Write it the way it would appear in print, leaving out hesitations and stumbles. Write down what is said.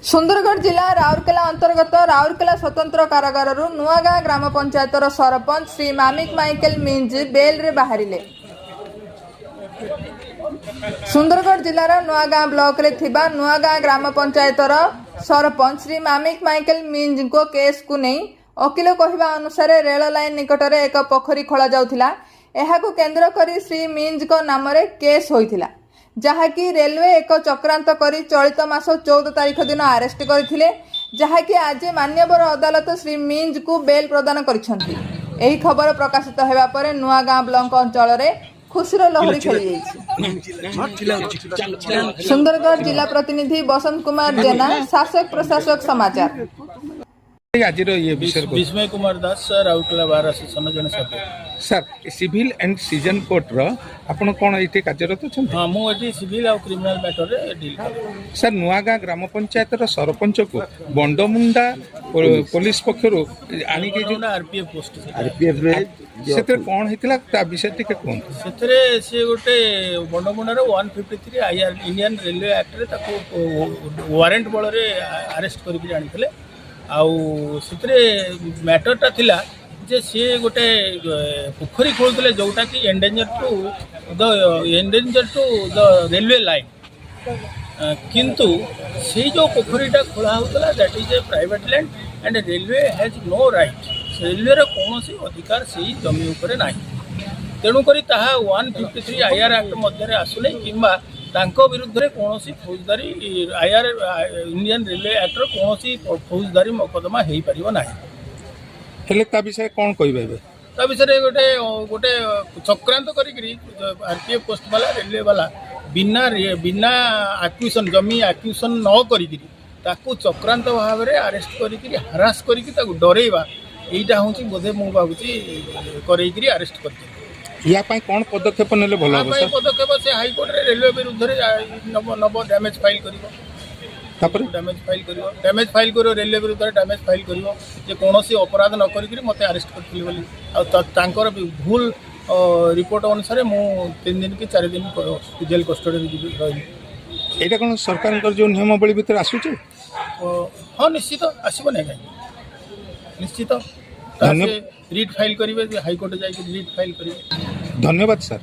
सुंदरगढ़ जिला राउरकेला अंतर्गत राउरकेला स्वतंत्र कारागार नुआगाँ ग्राम पंचायतर सरपंच श्री मामिक माइकेल मिंज बेल रे बाहरिले। सुंदरगढ़ जिलार नुआगाँ ब्लॉक रे थिबा नुआगाँ ग्राम पंचायतर सरपंच श्री मामिक माइकेल मिंज को केस को नहीं वकिल कहवा अनुसार रेल लाइन निकट में एक पोखरी खोल जाउथिला। एहाकु केंद्र करी श्री मिंज को नाम रे केस होइथिला, जहाँकि रेलवे एक चक्रांत करी चलित मास 14 तारीख दिन अरेस्ट करथिले, जहाँकि आज मान्यवर अदालत श्री मिंज को बेल प्रदान करिसंती। एही खबर प्रकाशित हेबा परे नुआगाँ ब्लॉक अंचल रे खुशीर लहरी खेली जाइछि। सुंदरगढ़ जिला प्रतिनिधि बसंत कुमार जेना, शासक प्रशासक समाचार। आज ये विस्मय कुमार दास राउरकेला बार आसोसिएशन जन सभ्य sir civil and session court रो आपण कोन एठी कार्यरत छन? हां मु एठी सिविल और क्रिमिनल मैटर रे डील कर। सर नुआगाँ ग्राम पंचायत रो सरपंच को बंडमुंडा पुलिस पक्षरु आनी के जो आरपीएफ पोस्ट रे सेते कोन हेतिला ता विषय टिके कोन सेतरे से गोटे बंडमुंडा रो 153 आईआर इंडियन रेलवे एक्ट रे ताको वारंट बळ रे अरेस्ट करि के जानिथिले। आउ से मैटरटा थिला जे सी गोटे पोखरी खोलते जोटा कि endanger to the railway line, किंतु से जो पोखरीटा खोला होता that is a private land and railway has no right, railway कौन अधिकार से जमी उपर ना। तेणुक 153 आईआर एक्ट मध्य आसुना किंबा तांको विरुद्ध रे कौन फौजदारी आईआर इंडियन रेलवे एक्ट कौन फौजदारी मोकदमा हो पार ना। विषय कौन कह ता विषय गोटे गोटे चक्रांत करी आरपीएफ पोस्ट वाला रेलवे वाला बिना बिना आक्विशन जमी आक्विशन न करी ताकू चक्रांत भाव में अरेस्ट करी हारास करी डरइबा यहीटा हूँ बोधे मु भावुची कर अरेस्ट कर या कौन पदक्षेप नेले भल हम सर? पदक्षेप से हाईकोर्ट रे रेलवे विरुद्ध रे नब डैमेज फाइल करिवो, डैमेज फाइल करिवो रेलवे विरुद्ध रे डैमेज फाइल करिवो जे कोनोसी अपराध न करी मते अरेस्ट करथिले बोली आ तांकर भूल रिपोर्ट अनुसार मु 3 दिन कि 4 दिन जेल कस्टडी रे रही। एटा कोन सरकार जो नियमावली भीतर आसुचे? हां निश्चित आसीबो नै निश्चित रीट फाइल करेंगे हाईकोर्ट जाकर रीट फाइल करेंगे। धन्यवाद सर।